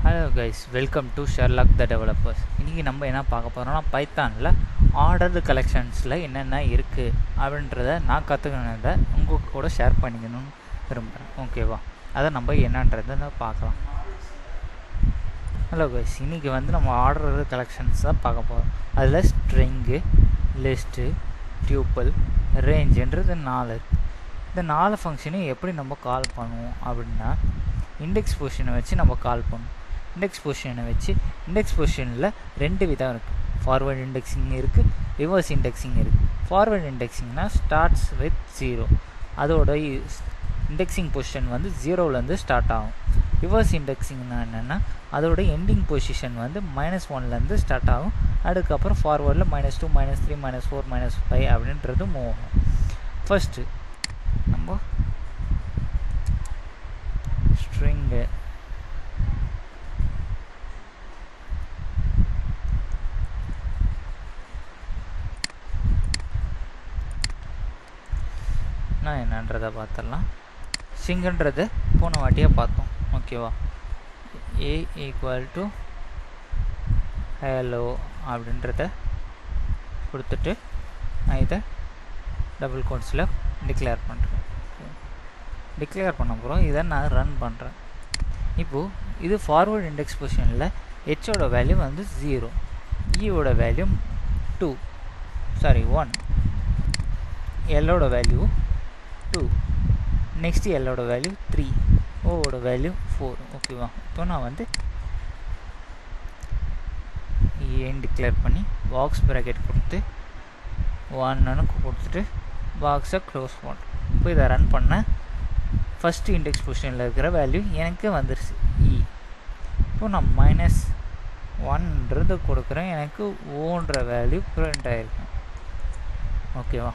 Hello guys, welcome to Sherlock the developers. இன்றைக்கி நம்ம என்ன பார்க்க போகிறோம்னா, பைத்தானில் ஆர்டர்டு கலெக்ஷன்ஸில் என்னென்ன இருக்குது அப்படின்றத நான் கற்றுக்கினதை உங்கள் கூட ஷேர் பண்ணிக்கணும்னு விரும்புகிறேன். ஓகேவா? அதை நம்ம என்னன்றதை பார்க்கலாம். ஹலோ கைஸ், இன்றைக்கி நம்ம ஆர்டர்டு கலெக்ஷன்ஸ் தான் பார்க்க போகிறோம். அதில் ஸ்ட்ரிங்கு, லிஸ்ட்டு, டியூப்பிள், ரேஞ்சுன்றது 4 இருக்குது. இந்த 4 ஃபங்க்ஷனையும் எப்படி நம்ம கால் பண்ணுவோம் அப்படின்னா, இண்டெக்ஸ் பொசிஷனை வச்சு நம்ம கால் பண்ணுவோம். இண்டெக்ஸ் பொசிஷனை வச்சு இண்டெக்ஸ் பொசிஷனில் 2 விதம் இருக்குது. ஃபார்வர்ட் இண்டெக்ஸிங் இருக்குது, ரிவர்ஸ் இண்டெக்ஸிங் இருக்குது. ஃபார்வர்ட் இண்டெக்ஸிங்னால் ஸ்டார்ட்ஸ் வித் 0, அதோட இண்டெக்ஸிங் பொசிஷன் 0லேருந்து ஸ்டார்ட் ஆகும். ரிவர்ஸ் இண்டெக்ஸிங்னா என்னென்னா, அதோட எண்டிங் பொசிஷன் -1லேருந்து ஸ்டார்ட் ஆகும். அதுக்கப்புறம் ஃபார்வர்டில் -2, -3, -4, -5 அப்படின்றது மூவ் ஆகும். ஃபஸ்ட்டு நம்ம ஸ்ட்ரிங்கு என்னன்றதை பார்த்துடலாம். ஸ்ட்ரிங்குன்றது போன வாட்டியாக பார்த்தோம். ஓகேவா? A = hello அப்படின்றத கொடுத்துட்டு நான் இதை டபுள் கோட்ஸில் டிக்ளேர் பண்ணுறேன். டிக்ளேர் பண்ண அப்புறம் இதை நான் ரன் பண்ணுறேன். இப்போது இது ஃபார்வர்ட் இண்டெக்ஸ் பொசிஷனில் ஹெச்சோட வேல்யூ 0, ஈயோட வேல்யூ 1, எல்லோட வேல்யூ 2, நெக்ஸ்ட் எல்லோட வேல்யூ 3, ஓவோட வேல்யூ 4. ஓகேவா? இப்போ நான் ஏன் டிக்ளேர் பண்ணி பாக்ஸ் ப்ராக்கெட் கொடுத்து 1ன்னு கொடுத்துட்டு பாக்ஸை க்ளோஸ் பண்ணுறேன். இப்போ இதை ரன் பண்ண ஃபஸ்ட்டு இண்டெக்ஸ் பொசிஷனில் இருக்கிற வேல்யூ எனக்கு வந்துருச்சு, இ. இப்போ நான் -1ன்றது கொடுக்குறேன், எனக்கு ஓன்ற வேல்யூ ப்ரிண்ட் ஆகிருக்கும். ஓகேவா?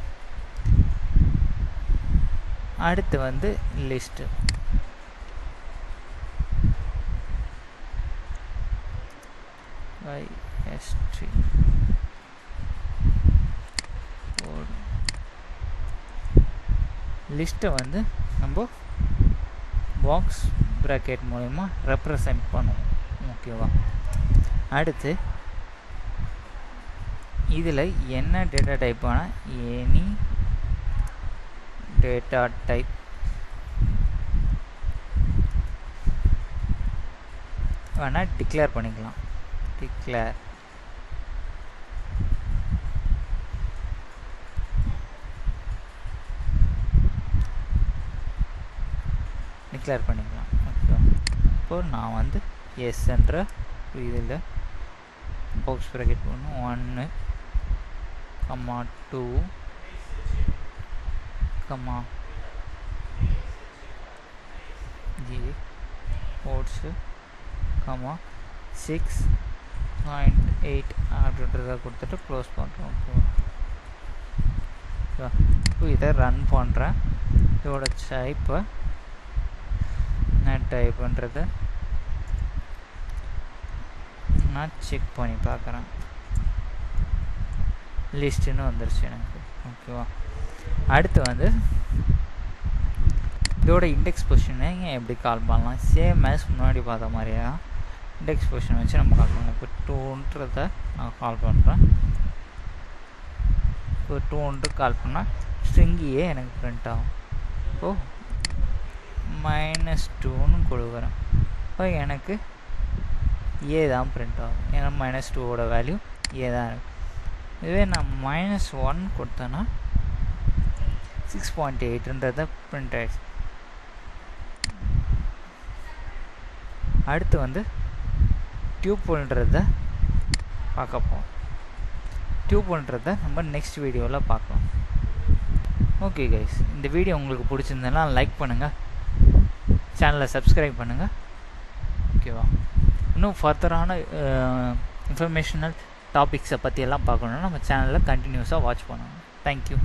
அடுத்து லிஸ்ட்டு. லிஸ்ட்டை நம்ம பாக்ஸ் ப்ராக்கெட் மூலமா ரெப்ரசன்ட் பண்ணுவோம். ஓகேவா? அடுத்து இதில் என்ன டேட்டா டைப்பான எனி டேட்டா டைப் வேணால் டிக்ளேர் பண்ணிக்கலாம். டிக்ளேர் பண்ணிக்கலாம். ஓகே. இப்போ நான் எஸ்ன்ற இதில் பாக்ஸ் ப்ராக்கெட் பண்ணணும். 1, 2, 6.8 அப்படின்றத கொடுத்துட்டு க்ளோஸ் பண்ணுறோம். இப்போ இதை ரன் பண்ணுறேன். இதோட டைப்பை என்ன டைப்புன்றதை நான் செக் பண்ணி பார்க்குறேன். லிஸ்ட்டுன்னு வந்துருச்சு எனக்கு. ஓகேவா? அடுத்து இதோட இண்டெக்ஸ் பொசிஷனை எப்படி கால் பண்ணலாம்? சேம் ஆஸ் முன்னாடி பார்த்த மாதிரியா இண்டெக்ஸ் பொசிஷன் வச்சு நம்ம கால் பண்ணலாம். இப்போ 2ன்றதை நான் கால் பண்ணுறேன். இப்போ 2 கால் பண்ணால் ஸ்ட்ரிங்கியே எனக்கு பிரிண்ட் ஆகும். இப்போது -2ன்னு கொடுக்குறேன். இப்போ எனக்கு ஏ தான் பிரிண்ட் ஆகும். ஏன்னா -2ஓட வேல்யூ ஏ தான் இருக்குது. இதுவே நான் -1 கொடுத்தேன்னா 6.8ன்றதை பிரிண்ட் ஆகிடுச்சு. அடுத்து டியூப்புள்ன்றதை பார்க்க போகிறோம். டியூப்புள்ன்றதை நம்ம நெக்ஸ்ட் வீடியோவில் பார்க்கலாம். ஓகே கைஸ், இந்த வீடியோ உங்களுக்கு பிடிச்சிருந்ததுன்னா லைக் பண்ணுங்கள், சேனலை சப்ஸ்கிரைப் பண்ணுங்கள். ஓகேவா? இன்னும் ஃபர்தரான இன்ஃபர்மேஷனல் டாபிக்ஸை பற்றியெல்லாம் பார்க்கணுன்னா நம்ம சேனலில் கண்டினியூஸாக வாட்ச் பண்ணணும். தேங்க்யூ.